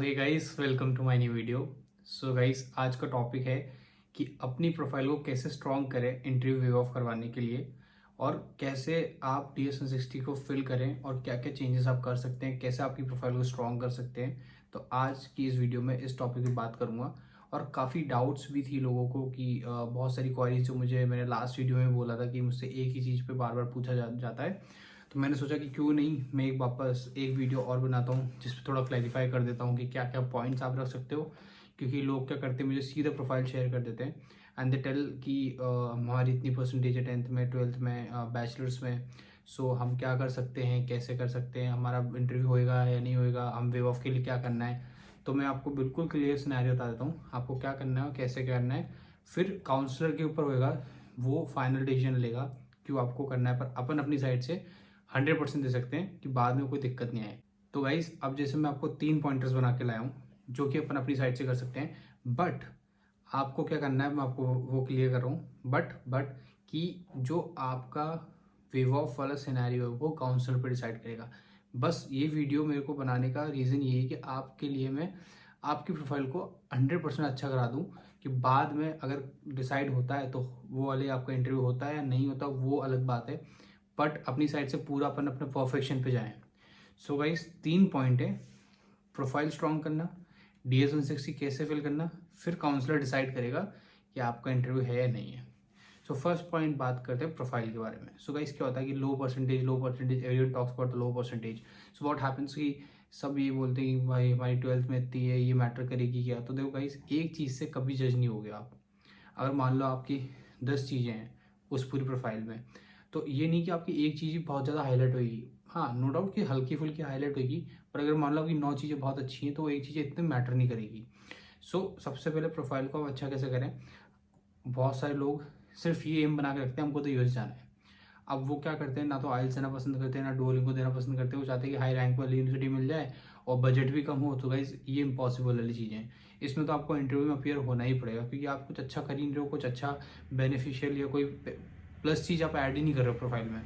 Hey guys, welcome to my new video. So guys, आज का topic है कि अपनी प्रोफाइल को कैसे स्ट्रॉन्ग करें इंटरव्यू वेव ऑफ करवाने के लिए, और कैसे आप DS160 को फिल करें और क्या क्या चेंजेस आप कर सकते हैं, कैसे आपकी प्रोफाइल को स्ट्रॉन्ग कर सकते हैं। तो आज की इस वीडियो में इस टॉपिक पे बात करूंगा। और काफ़ी डाउट्स भी थी लोगों को कि बहुत सारी क्वारीज जो मैंने लास्ट वीडियो में बोला था कि मुझसे एक ही चीज़ पे बार बार पूछा जाता है। तो मैंने सोचा कि क्यों नहीं मैं एक वापस एक वीडियो और बनाता हूँ जिसमें थोड़ा क्लैरिफाई कर देता हूँ कि क्या क्या पॉइंट्स आप रख सकते हो। क्योंकि लोग क्या करते हैं, मुझे सीधा प्रोफाइल शेयर कर देते हैं एंड दे टेल कि हमारी इतनी परसेंटेज है 10th में, 12th में, बैचलर्स में। सो हम क्या कर सकते हैं, कैसे कर सकते हैं, हमारा इंटरव्यू होएगा या नहीं होएगा, हम वेव ऑफ के लिए क्या करना है। तो मैं आपको बिल्कुल क्लियर सिनेरियो बता देता हूँ आपको क्या करना है और कैसे करना है। फिर काउंसलर के ऊपर होएगा, वो फाइनल डिसीजन लेगा क्यों आपको करना है, पर अपन अपनी साइड से 100% दे सकते हैं कि बाद में कोई दिक्कत नहीं आए। तो गाइज, अब जैसे मैं आपको 3 पॉइंटर्स बना के लाया हूँ जो कि अपन अपनी साइड से कर सकते हैं, बट आपको क्या करना है मैं आपको वो क्लियर कर रहा हूँ। बट कि जो आपका वेव ऑफ वाला सिनेरियो है वो काउंसलर पर डिसाइड करेगा। बस ये वीडियो मेरे को बनाने का रीज़न ये है कि आपके लिए मैं आपकी प्रोफाइल को 100% अच्छा करा दूँ कि बाद में अगर डिसाइड होता है तो वो वाले आपका इंटरव्यू होता है या नहीं होता वो अलग बात है, बट अपनी साइड से पूरा अपन अपने परफेक्शन पे जाएं। सो गाइस, 3 पॉइंट है: प्रोफाइल स्ट्रॉन्ग करना, DS160 कैसे फिल करना, फिर काउंसलर डिसाइड करेगा कि आपका इंटरव्यू है या नहीं है। सो फर्स्ट पॉइंट बात करते हैं प्रोफाइल के बारे में। सो गाइस, क्या होता है कि low percentage everyone talks about the low percentage. So what happens कि सब ये बोलते हैं कि भाई हमारी 12th में इतनी है, ये मैटर करेगी क्या। तो देखो गाइस, एक चीज़ से कभी जज नहीं हो गया आप। अगर मान लो आपकी 10 चीज़ें हैं उस पूरी प्रोफाइल में, तो ये नहीं कि आपकी एक चीज़ ही बहुत ज़्यादा हाईलाइट होगी। हाँ, नो डाउट कि हल्की फुल्की हाईलाइट होगी, पर अगर मान लो आपकी 9 चीज़ें बहुत अच्छी हैं तो वो एक चीज़ इतने मैटर नहीं करेगी। सो सबसे पहले प्रोफाइल को आप अच्छा कैसे करें। बहुत सारे लोग सिर्फ ये एम बना के रखते हैं हमको तो यूएस जाना है। अब वो क्या करते हैं, ना तो आइल्स देना पसंद करते हैं ना डुओलिंगो देना पसंद करते हैं। वो चाहते हैं कि हाई रैंक वाली यूनिवर्सिटी मिल जाए और बजट भी कम हो। तो गाइज, ये इम्पॉसिबल वाली चीज़ें हैं। इसमें तो आपको इंटरव्यू में अपियर होना ही पड़ेगा, क्योंकि आप कुछ अच्छा कर ही नहीं रहे हो, कुछ अच्छा बेनिफिशियल या कोई प्लस चीज़ आप ऐड ही नहीं कर रहे हो प्रोफाइल में।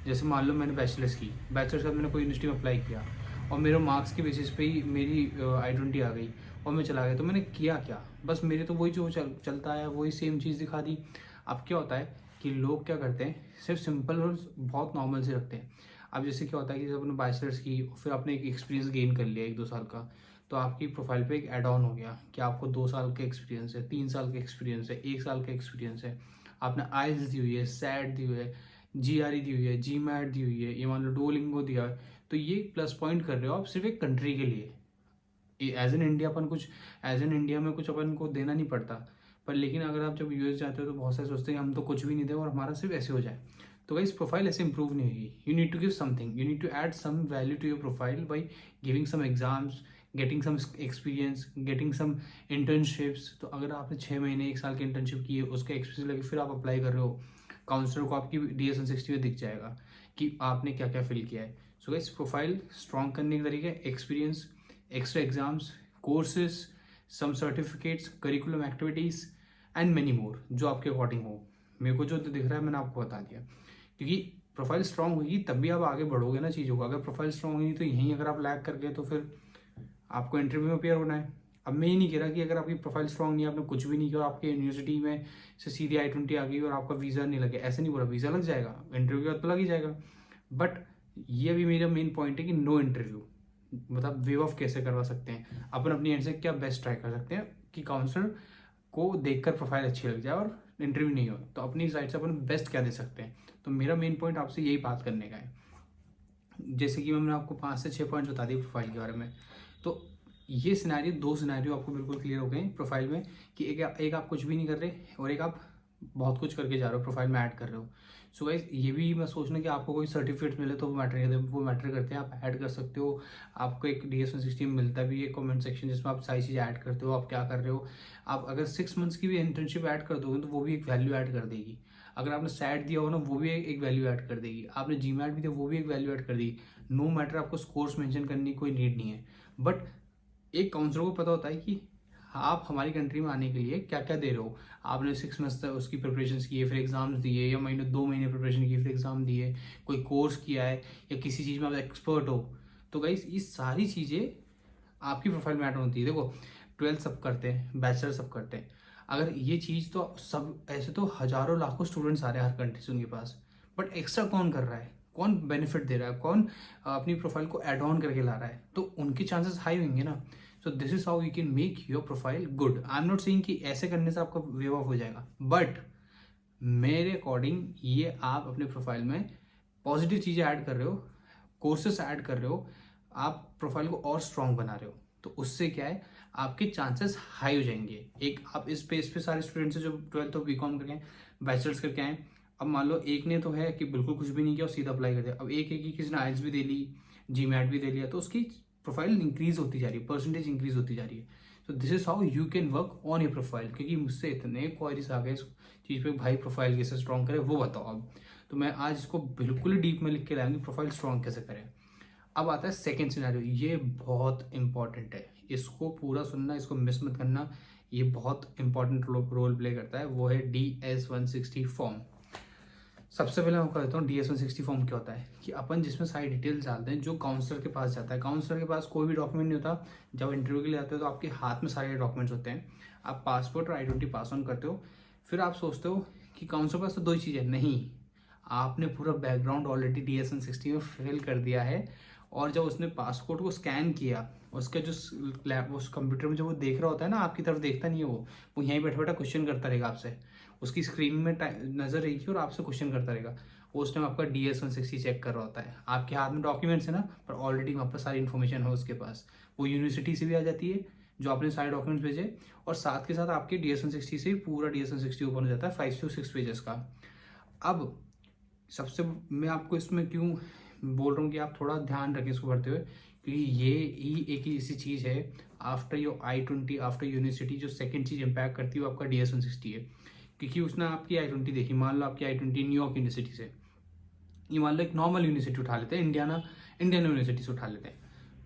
जैसे मान लो मैंने बैचलर्स की, बैचलर्स का मैंने कोई यूनिवर्सिटी में अप्लाई किया और मेरे मार्क्स के बेसिस पे ही मेरी I-20 आ गई और मैं चला गया। तो मैंने किया क्या, बस मेरे तो वही जो चलता है वही सेम चीज़ दिखा दी। अब क्या होता है कि लोग क्या करते हैं, सिर्फ सिंपल और बहुत नॉर्मल से रखते हैं। अब जैसे क्या होता है कि जब आपने बैचलर्स की फिर आपने एक एक्सपीरियंस गेन कर लिया 1-2 साल का, तो आपकी प्रोफाइल पे एक एड ऑन हो गया कि आपको 2 साल का एक्सपीरियंस है, 3 साल का एक्सपीरियंस है, 1 साल का एक्सपीरियंस है। आपने आइल्स दी हुई है, सैट दी हुई है, GRE दी हुई है, GMAT दी हुई है, ये मान लो डुओलिंगो दिया है। तो ये प्लस पॉइंट कर रहे हो आप सिर्फ एक कंट्री के लिए। एज एन इंडिया अपन कुछ एज एन इंडिया में कुछ अपन को देना नहीं पड़ता। पर लेकिन अगर आप जब यूएस जाते हो तो बहुत सारे सोचते हैं हम तो कुछ भी नहीं दे और हमारा सिर्फ ऐसे हो जाए। तो गाइस, प्रोफाइल ऐसे इंप्रूव नहीं होगी। You need to give something, you need to add some value to your profile by giving some exams, getting some experience, getting some internships. तो अगर आपने 6 महीने 1 साल की इंटर्नशिप की है, उसका एक्सपीरियंस लगे, फिर आप अप्लाई कर रहे हो, काउंसलर को आपकी DS160 में दिख जाएगा कि आपने क्या क्या फिल किया है। सो गाइस, प्रोफाइल स्ट्रॉन्ग करने के तरीके: experience, extra exams, courses, some certificates, curriculum activities and many more, जो आपके अकॉर्डिंग हो। मेरे को जो दिख रहा है मैंने आपको बता दिया, क्योंकि प्रोफाइल स्ट्रांग होगी तभी आप आगे बढ़ोगे ना चीज़ों को। अगर प्रोफाइल स्ट्रांग होगी तो यहीं अगर आप लैग कर गए तो फिर आपको इंटरव्यू में अपेयर होना है। अब मैं ये नहीं कह रहा कि अगर आपकी प्रोफाइल स्ट्रांग नहीं है, आपने कुछ भी नहीं किया और आपके यूनिवर्सिटी में से सीधी I-20 आ गई और आपका वीज़ा नहीं लगे, ऐसे नहीं बोला। वीज़ा लग जाएगा, इंटरव्यू के बाद तो लग ही जाएगा। बट ये भी मेरा मेन पॉइंट है कि नो इंटरव्यू, मतलब वेव ऑफ कैसे करवा सकते हैं अपन अपनी एंड से, क्या बेस्ट ट्राई कर सकते हैं कि काउंसलर को देखकर प्रोफाइल अच्छी लग जाए और इंटरव्यू नहीं हो, तो अपनी साइड से अपन बेस्ट क्या दे सकते हैं। तो मेरा मेन पॉइंट आपसे यही बात करने का है। जैसे कि मैंने आपको 5 से 6 पॉइंट बता दिए प्रोफाइल के बारे में। तो ये सिनेरियो, 2 सिनेरियो आपको बिल्कुल क्लियर हो गए प्रोफाइल में कि एक आप कुछ भी नहीं कर रहे और एक आप बहुत कुछ करके जा रहे हो, प्रोफाइल में ऐड कर रहे हो। सो गाइस, ये भी मैं सोचना कि आपको कोई सर्टिफिकेट मिले तो वो मैटर करते हैं, आप ऐड कर सकते हो। आपको एक DS160 में मिलता भी है कमेंट सेक्शन जिसमें आप सारी चीज़ें ऐड करते हो, आप क्या कर रहे हो। आप अगर 6 मंथ्स की भी इंटर्नशिप ऐड कर दोगे तो वो भी एक वैल्यू ऐड कर देगी। अगर आपने सैट दिया हो ना, वो भी एक वैल्यू ऐड कर देगी। आपने GMAT भी दिया, वो भी एक वैल्यू ऐड कर देगी। नो मैटर, आपको स्कोर्स मेंशन करने की कोई नीड नहीं है। बट एक काउंसलर को पता होता है कि आप हमारी कंट्री में आने के लिए क्या क्या दे रहे हो। आपने 6 मंथ्स तक उसकी प्रिपरेशन की है, फिर एग्जाम्स दिए, या 2 महीने प्रिपरेशन की फिर एग्जाम दिए, कोई कोर्स किया है, या किसी चीज़ में आप एक्सपर्ट हो। तो गाइस, ये सारी चीज़ें आपकी प्रोफाइल मैटर होती है। देखो 12th सब करते हैं, बैचलर सब करते हैं, अगर ये चीज़ तो सब ऐसे तो हज़ारों लाखों स्टूडेंट्स आ रहे हैं हर कंट्री से उनके पास, बट एक्स्ट्रा कौन कर रहा है, कौन बेनिफिट दे रहा है, कौन अपनी प्रोफाइल को एड ऑन करके ला रहा है, तो उनके चांसेस हाई होंगे ना। So this is how you can make your profile good. I am not saying कि ऐसे करने से आपका वेव ऑफ हो जाएगा, बट मेरे अकॉर्डिंग ये आप अपने प्रोफाइल में पॉजिटिव चीज़ें ऐड कर रहे हो, कोर्सेस ऐड कर रहे हो, आप प्रोफाइल को और स्ट्रांग बना रहे हो, तो उससे क्या है आपके चांसेस हाई हो जाएंगे। एक आप इस पे सारे स्टूडेंट्स हैं जो 12th और बीकॉम करके बैचलर्स करके आए। अब मान लो एक ने तो है कि बिल्कुल कुछ भी नहीं किया और सीधा अप्लाई कर दिया, अब एक है कि किसी ने आइल्स भी दे ली, जीमैट भी दे लिया, तो उसकी प्रोफाइल इंक्रीज होती जा रही है, परसेंटेज इंक्रीज होती जा रही है। तो this is how you can work on your profile. क्योंकि मुझसे इतने क्वारीज आ गए इस चीज़ पे, भाई प्रोफाइल कैसे स्ट्रॉन्ग करें वो बताओ अब। तो मैं आज इसको बिल्कुल ही डीप में लिख के लाऊंगी, प्रोफाइल स्ट्रॉन्ग कैसे करें। अब आता है सेकेंड सिनेरियो, ये बहुत इंपॉर्टेंट है, इसको पूरा सुनना, इसको मिस मत करना, ये बहुत इंपॉर्टेंट रोल प्ले करता है। वो है DS-160 फॉर्म। सबसे पहले मैं आपको देता हूँ DS-160 फॉर्म क्या होता है, कि अपन जिसमें सारी डिटेल्स डालते हैं, जो काउंसलर के पास जाता है। काउंसलर के पास कोई भी डॉक्यूमेंट नहीं होता, जब इंटरव्यू के लिए आते हो तो आपके हाथ में सारे डॉक्यूमेंट्स होते हैं, आप पासपोर्ट और I-20 पास ऑन करते हो। फिर आप सोचते हो कि काउंसलर के पास तो दो ही चीज़ें, नहीं, आपने पूरा बैकग्राउंड ऑलरेडी DS-160 में फिल कर दिया है, और जब उसने पासपोर्ट को स्कैन किया, उसके जो लैब उस कंप्यूटर में जो वो देख रहा होता है ना, आपकी तरफ देखता नहीं है, वो यहीं बैठा बैठा क्वेश्चन करता रहेगा आपसे, उसकी स्क्रीन में नजर रहेगी और आपसे क्वेश्चन करता रहेगा। वो उस टाइम आपका DS-160 चेक कर रहा होता है। आपके हाथ में डॉक्यूमेंट्स है ना, पर ऑलरेडी वहाँ पर सारी इन्फॉर्मेशन है उसके पास, वो यूनिवर्सिटी से भी आ जाती है जो आपने सारे डॉक्यूमेंट्स भेजे, और साथ के साथ आपके DS-160 से पूरा DS-160 ओपन हो जाता है 5 से 6 पेजेस का। अब सबसे मैं आपको इसमें क्यों बोल रहा हूँ कि आप थोड़ा ध्यान रखें इसको पढ़ते हुए, क्योंकि ये ही एक ही ऐसी चीज़ है after your I-20, after university, जो सेकंड चीज़ इम्पैक्ट करती है वो आपका DS-160 है। क्योंकि उसने आपकी I-20 देखी, मान लो आपकी I-20 न्यूयॉर्क यूनिवर्सिटी से, ये मान लो एक नॉर्मल यूनिवर्सिटी उठा लेते हैं, इंडियन यूनिवर्सिटी से उठा लेते हैं।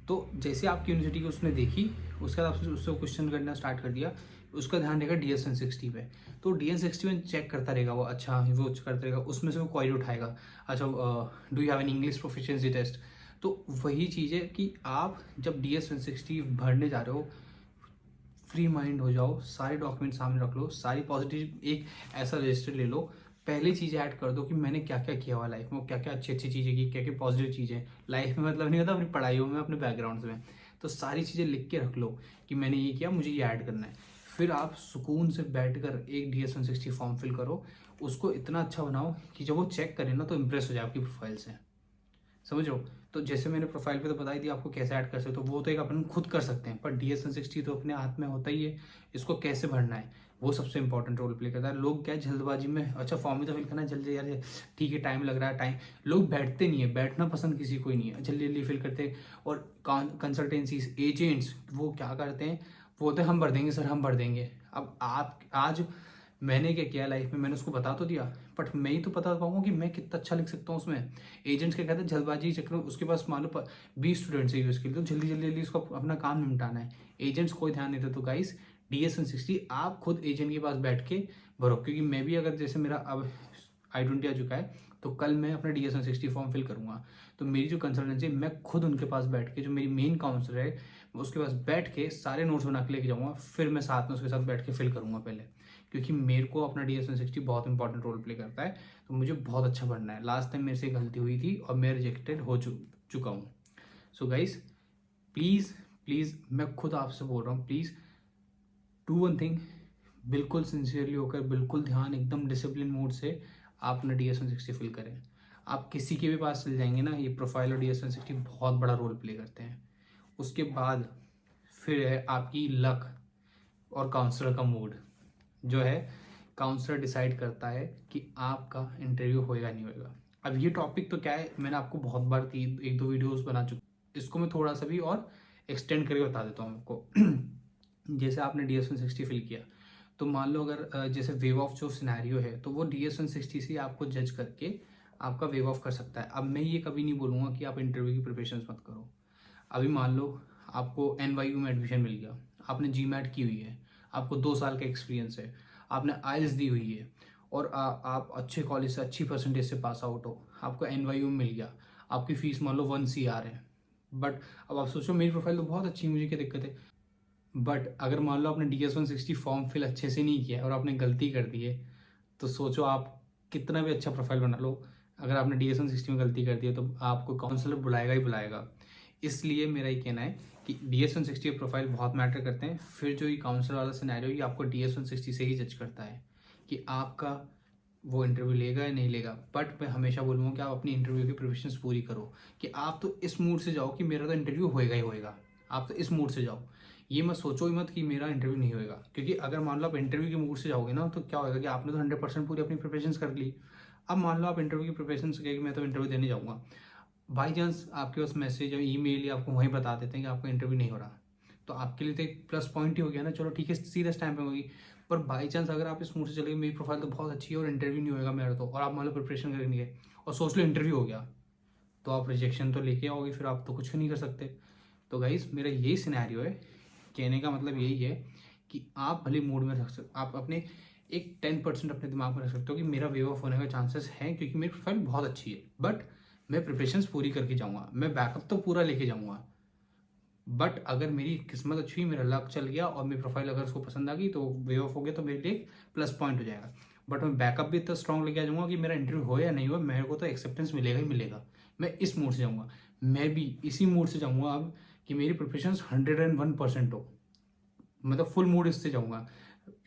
तो जैसे आपकी यूनिवर्सिटी की उसने देखी, उसके बाद आपसे उससे क्वेश्चन करना स्टार्ट कर दिया, उसका ध्यान रहेगा DS-160 पे। तो DS-160 में चेक करता रहेगा वो, अच्छा वो करता रहेगा, उसमें से वो क्वेरी उठाएगा, अच्छा do you have an English proficiency test. तो वही चीज़ है कि आप जब DS-160 भरने जा रहे हो, फ्री माइंड हो जाओ, सारे डॉक्यूमेंट सामने रख लो, सारी पॉजिटिव एक ऐसा रजिस्टर ले लो, पहले चीज़ें ऐड कर दो कि मैंने क्या क्या किया हुआ लाइफ में, क्या क्या अच्छी अच्छी चीज़ें की, क्या क्या पॉजिटिव चीज़ें लाइफ में, मतलब नहीं होता अपनी पढ़ाइयों में, अपने बैकग्राउंड में। तो सारी चीज़ें लिख के रख लो कि मैंने ये किया, मुझे ये ऐड करना है। फिर आप सुकून से बैठकर एक DS-160 फॉर्म फिल करो, उसको इतना अच्छा बनाओ कि जब वो चेक करें ना तो इम्प्रेस हो जाए आपकी प्रोफाइल से। समझ लो। तो जैसे मैंने प्रोफाइल पे तो बता ही दिया आपको कैसे ऐड कर सकते हो, तो वो तो एक अपन खुद कर सकते हैं, पर DS-160 तो अपने हाथ में होता ही है, इसको कैसे भरना है वो सबसे इंपॉर्टेंट रोल प्ले करता है। लोग क्या जल्दबाजी में, अच्छा फॉर्म ही तो फिल करना है जल्दी यार, ठीक है टाइम लग रहा है, टाइम, लोग बैठते नहीं है, बैठना पसंद किसी को ही नहीं है, जल्दी जल्दी फिल करते हैं। और कंसल्टेंसीज, एजेंट्स, वो क्या करते हैं, वो तो हम भर देंगे सर, हम भर देंगे। अब आप आज मैंने क्या किया लाइफ में, मैंने उसको बता तो दिया, बट मैं ही तो बता पाऊंगा कि मैं कितना अच्छा लिख सकता हूँ उसमें। एजेंट्स क्या कहते हैं, जल्दबाजी चक्कर में उसके पास मान लो 20 स्टूडेंट्स है यूज़ के लिए, तो जल्दी जल्दी जल्दी उसको अपना काम निपटाना है, एजेंट्स कोई ध्यान नहीं देता। तो गाइस DS-160 आप खुद एजेंट के पास बैठ के भरो, क्योंकि मैं भी अगर जैसे मेरा अब I-20 आ चुका है, तो कल मैं अपना DS-160 फॉर्म फिल करूंगा, तो मेरी जो कंसल्टेंसी, मैं खुद उनके पास बैठ के, जो मेरी मेन काउंसलर है उसके पास बैठ के सारे नोट्स बना के लेके जाऊंगा, फिर मैं साथ में उसके साथ बैठ के फिल करूंगा पहले, क्योंकि मेरे को अपना DS-160 बहुत इंपॉर्टेंट रोल प्ले करता है, तो मुझे बहुत अच्छा बनना है। लास्ट टाइम मेरे से गलती हुई थी और मैं रिजेक्टेड हो चुका हूँ। सो गाइस प्लीज़ प्लीज़, मैं खुद आपसे बोल रहा हूँ, प्लीज़ डू वन थिंग, बिल्कुल सिंसियरली होकर, बिल्कुल ध्यान, एकदम डिसिप्लिन मोड से आप अपना DS-160 फिल करें। आप किसी के भी पास चल जाएंगे ना, ये प्रोफाइल और DS-160 बहुत बड़ा रोल प्ले करते हैं। उसके बाद फिर है आपकी लक और काउंसलर का मूड, जो है काउंसलर डिसाइड करता है कि आपका इंटरव्यू होएगा नहीं होएगा। अब ये टॉपिक तो क्या है, मैंने आपको बहुत बार एक दो वीडियोस बना चुका, इसको मैं थोड़ा सा भी और एक्सटेंड करके बता देता हूँ आपको। जैसे आपने DS-160 फिल किया, तो मान लो अगर जैसे वेव ऑफ जो सिनेरियो है, तो वो DS-160 से आपको जज करके आपका वेव ऑफ कर सकता है। अब मैं ये कभी नहीं बोलूँगा कि आप इंटरव्यू की प्रिपरेशन मत करो। अभी मान लो आपको NYU में एडमिशन मिल गया, आपने GMAT की हुई है, आपको 2 साल का एक्सपीरियंस है, आपने IELTS दी हुई है, और आप अच्छे कॉलेज से अच्छी परसेंटेज से पास आउट हो, आपको NYU में मिल गया, आपकी फ़ीस मान लो 1 CR है, बट अब आप सोचो मेरी प्रोफाइल तो बहुत अच्छी है, मुझे क्या दिक्कत है। बट अगर मान लो आपने DS-160 फॉर्म फिल अच्छे से नहीं किया और आपने गलती कर दी है, तो सोचो आप कितना भी अच्छा प्रोफाइल बना लो, अगर आपने DS-160 में गलती कर दी है तो आपको काउंसलर बुलाएगा ही बुलाएगा। इसलिए मेरा ये कहना है कि DS-160 के प्रोफाइल बहुत मैटर करते हैं। फिर जो ये काउंसलर वाला सिनेरियो, ये आपको DS-160 से ही जज करता है कि आपका वो इंटरव्यू लेगा या नहीं लेगा। बट मैं हमेशा बोलूँगा कि आप अपनी इंटरव्यू की प्रिपरेशंस पूरी करो, कि आप तो इस मूड से जाओ कि मेरा तो इंटरव्यू होएगा ही होएगा। आप तो इस मूड से जाओ, ये मत सोचो ही मत कि मेरा इंटरव्यू नहीं होएगा, क्योंकि अगर मान लो आप इंटरव्यू के मूड से जाओगे ना, तो क्या होगा कि आपने तो 100% पूरी अपनी प्रिपरेशंस कर ली। अब मान लो आप इंटरव्यू की प्रिपरेशन से कि मैं तो इंटरव्यू देने जाऊँगा, बाई चांस आपके पास मैसेज या ईमेल या आपको वहीं बता देते हैं कि आपका इंटरव्यू नहीं हो रहा, तो आपके लिए तो एक प्लस पॉइंट ही हो गया ना, चलो ठीक है सीरियस टाइम पे होगी। पर बाई चांस अगर आप इस मूड से चले गए मेरी प्रोफाइल तो बहुत अच्छी है और इंटरव्यू नहीं होगा मेरा तो, और आप मान लो प्रिपरेशन करके नहीं गए और सोच लो इंटरव्यू हो गया, तो आप रिजेक्शन तो लेके आओगे, फिर आप तो कुछ नहीं कर सकते। तो गाइस मेरा यही सिनेरियो है, कहने का मतलब यही है कि आप भले मूड में रख सकते, आप अपने एक 10% अपने दिमाग में रख सकते हो कि मेरा वेव ऑफ होने का चांसेस हैं, क्योंकि मेरी प्रोफाइल बहुत अच्छी है। बट मैं प्रिपरेशंस पूरी करके जाऊँगा, मैं बैकअप तो पूरा लेके जाऊँगा। बट अगर मेरी किस्मत अच्छी हुई, मेरा लक चल गया और मेरी प्रोफाइल अगर उसको पसंद आ गई तो वे ऑफ हो गया, तो मेरे लिए प्लस पॉइंट हो जाएगा। बट मैं बैकअप भी इतना स्ट्रॉन्ग लेके आ जाऊँगा कि मेरा इंटरव्यू हो या नहीं हो, मेरे को तो एक्सेप्टेंस मिलेगा ही मिलेगा। मैं इस मूड से जाऊँगा, मैं भी इसी मूड से जाऊँगा अब कि मेरी प्रिपरेशन 101% हो, मतलब फुल मूड इससे जाऊँगा।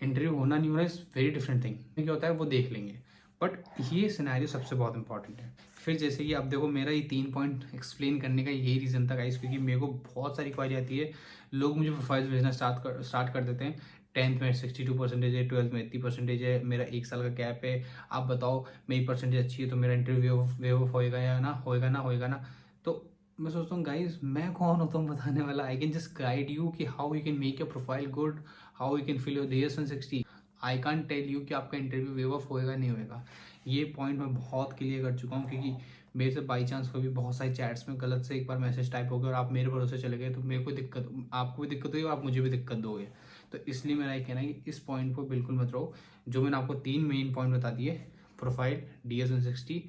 इंटरव्यू होना नहीं होना इज़ वेरी डिफरेंट थिंग, क्या होता है वो देख लेंगे। बट ये सिनेरियो सबसे बहुत इंपॉर्टेंट है। फिर जैसे कि आप देखो, मेरा ये 3 पॉइंट एक्सप्लेन करने का यही रीज़न था गाइस, क्योंकि मेरे को बहुत सारी क्वारी आती है, लोग मुझे प्रोफाइल्स भेजना स्टार्ट कर देते हैं। 10th में 62% है, 12th में 80% है, मेरा 1 साल का गैप है, आप बताओ मेरी परसेंटेज अच्छी है तो मेरा इंटरव्यू वेव ऑफ होएगा या ना होएगा, ना होएगा ना। तो मैं सोचता हूँ गाइस, मैं कौन होता हूँ बताने वाला। I can just guide you कि how you can make your profile good, how you can fill your DS-160। I can't tell you कि आपका इंटरव्यू वेव ऑफ होएगा नहीं होएगा। ये पॉइंट मैं बहुत क्लियर कर चुका हूँ, क्योंकि मेरे से बाई चांस कभी बहुत सारी चैट्स में गलत से एक बार मैसेज टाइप हो गया और आप मेरे भरोसे चले गए, तो मेरे को दिक्कत, आपको भी दिक्कत हुई और आप मुझे भी दिक्कत दोगे। तो इसलिए मेरा ये कहना है कि इस पॉइंट को बिल्कुल मत रहो। जो मैंने आपको 3 मेन पॉइंट बता दिए, प्रोफाइल, DS-160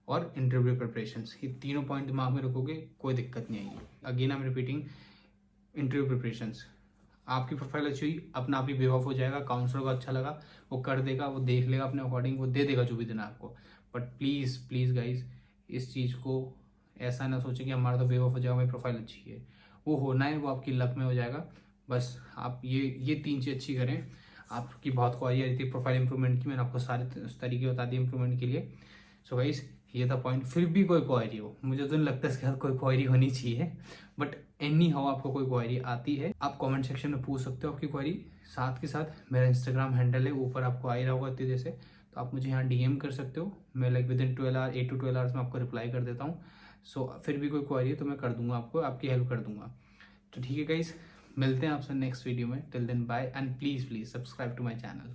और इंटरव्यू प्रिपरेशंस, ये तीनों पॉइंट दिमाग में रखोगे, कोई दिक्कत नहीं आएगी। Again I am repeating, interview preparations, आपकी प्रोफाइल अच्छी हुई, अपना आप ही बेव ऑफ हो जाएगा। काउंसलर को अच्छा लगा, वो कर देगा, वो देख लेगा अपने अकॉर्डिंग, वो दे देगा जो भी देना आपको। बट प्लीज़ प्लीज़ गाइज, इस चीज़ को ऐसा ना सोचें कि हमारा तो वेव ऑफ हो जाएगा, हमारी प्रोफाइल अच्छी है। वो होना है, वो आपकी लक में हो जाएगा। बस आप ये 3 चीज़ अच्छी करें। आपकी बहुत क्वारी आ रही थी प्रोफाइल इंप्रूवमेंट की, मैंने आपको सारे तरीके बता दिए इंप्रूवमेंट के लिए। सो गाइस ये था पॉइंट। फिर भी कोई क्वारी हो, मुझे तो नहीं लगता इसके साथ कोई क्वारी होनी चाहिए, बट एनी हाउ आपको कोई क्वारी आती है, आप कमेंट सेक्शन में पूछ सकते हो आपकी क्वारी। साथ के साथ मेरा इंस्टाग्राम हैंडल है, ऊपर आपको आ ही रहा होगा इतनी देर से, तो आप मुझे यहाँ DM कर सकते हो। मैं लाइक विदिन 8 to 12 आवर्स में आपको रिप्लाई कर देता हूँ। सो फिर भी कोई क्वारी है तो मैं कर दूंगा, आपको आपकी हेल्प कर दूंगा। तो ठीक है गाइज, मिलते हैं आपसे नेक्स्ट वीडियो में। Till then bye, and please subscribe to my channel.